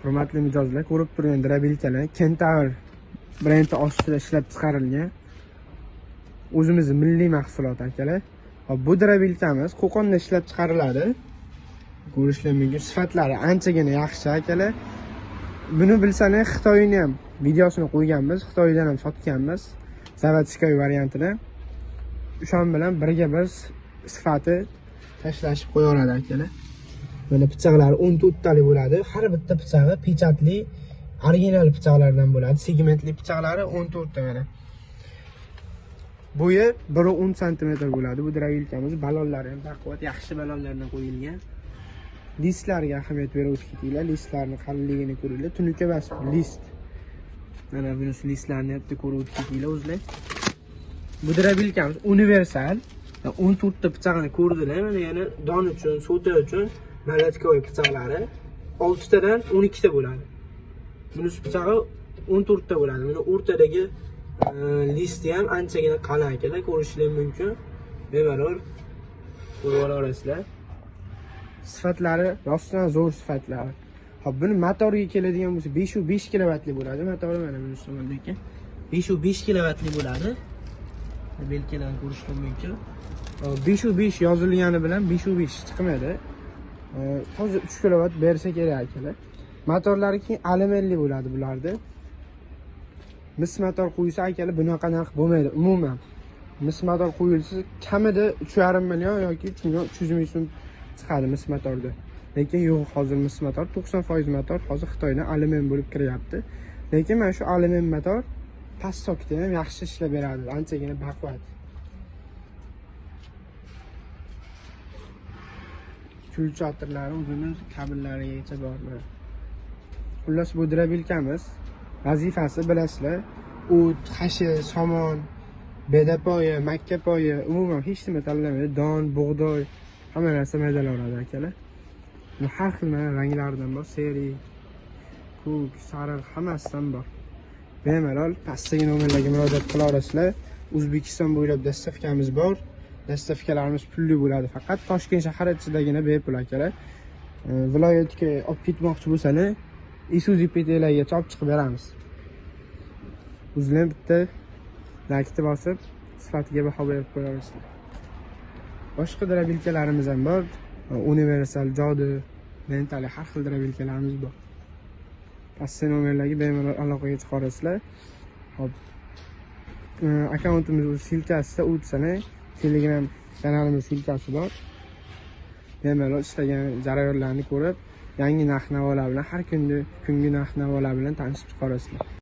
Hurmatli mijozlar, ko'rib turgan drabilkalar Kentaur brendi ostida ishlab chiqarilgan. O'zimizning milliy mahsulot akalar. Bu drabilkamiz Qo'qonda ishlab chiqariladi. Ko'rishlar mumkin. Sifatlari anchagina yaxshi akalar. Buni bilsangiz Xitoyni ham videosini qo'yganmiz, Xitoydan ham sotganmiz. Zavodskiy variantini. O'shan bilan birga bir sifati tashlashib qo'yaveradi akalar. Mana pichoqlari 14 talik bo'ladi. Har bitta pichog'i pechatli, original pichoqlardan bo'ladi. Segmentli pichoqlari 14 ta mana. Bo'yi 1.10 cm bo'ladi. Bu drabilkamiz balonlari ham baquvvat, yaxshi balonlardan qo'yilgan. Listlarga ahamiyat berib o'tkazinglar. Listlarning qalinligini ko'ringlar. Tunuka emas, list. Mana bunisi listlarni ham ko'rib o'tkazinglar o'zinglar. Bu drabilkamiz universal. 14 ta pichoqni ko'rdilar. Mana yana don uchun, sota uchun Zavodskiy pichoqlari 6 tadan 12 ta bo'ladi. Bunisi pichog'i 14 ta bo'ladi. Mana o'rtadagi listi ham anchagina qalin akalar, ko'rishingiz mumkin. Bemalol ko'rib olasizlar. Sifatlari rostdan zo'r sifatlar. Hop, buni motoriga keladigan bo'lsa 5.5 kilovatli bo'ladi. Motori mana buni tomonda ekan. 5.5 kilovatli bo'ladi. Belkalarni ko'rishingiz mumkin. 5.5 yozilgani bilan 5.5 chiqmaydi. Hozir 3 kilovat bersa kerak akalar. Motorlari keyin alyuminli bo'ladi bularda. Mis motor qo'ysa akalar bunaqa narx bo'lmaydi umuman. Mis motor qo'yilsa kamida 3,5 million yoki 3 million 300 ming so'm chiqadi mis motorda. Lekin yo'q, hozir mis motor 90% motor hozir Xitoydan alyumin bo'lib kiryapti. Lekin mana shu alyumin motor pastokda ham yaxshi ishlab beradi, anchagina baquvvat. Cho'tirlari o'zimiz kabellarigacha bor. Xullas bu drabilkamiz vazifasi bilasizlar, o't, hashi, somon, bedapoya, makkapoya, umuman hech nima tanlamaydi. Don, bug'doy, hamma narsa maydalanadi akalar. Bu har xil ranglardan bor, seri, ko'k, sariq, hammasidan bor. Bemalol pastdagi nomerlarga murojaat qila olasizlar. O'zbekiston bo'ylab dastavkamiz bor. Dastavkalarimiz pulli bo'ladi, faqat Toshkent shahar ichidagina bepul akalar. Viloyatga olib ketmoqchi bo'lsangiz, Isuzu PTlarga olib chiqib beramiz. O'zinglar bitta like bosib, sifatiga baho berib qo'yasizlar. Boshqa drabilkalarimiz ham bor. Universal, Jodi, mentali har xil drabilkalarimiz bor. Pastdagi nomerlarga bemalol aloqaga chiqa olasizlar. Hop. Akkauntimiz silkasida o'tsangiz Telegram kanalimiz silkasi bor. Bemalol istagan jarayonlarni ko'rib, yangi narx-navolar bilan har kungi narx-navolar bilan tanishib chiqasizlar.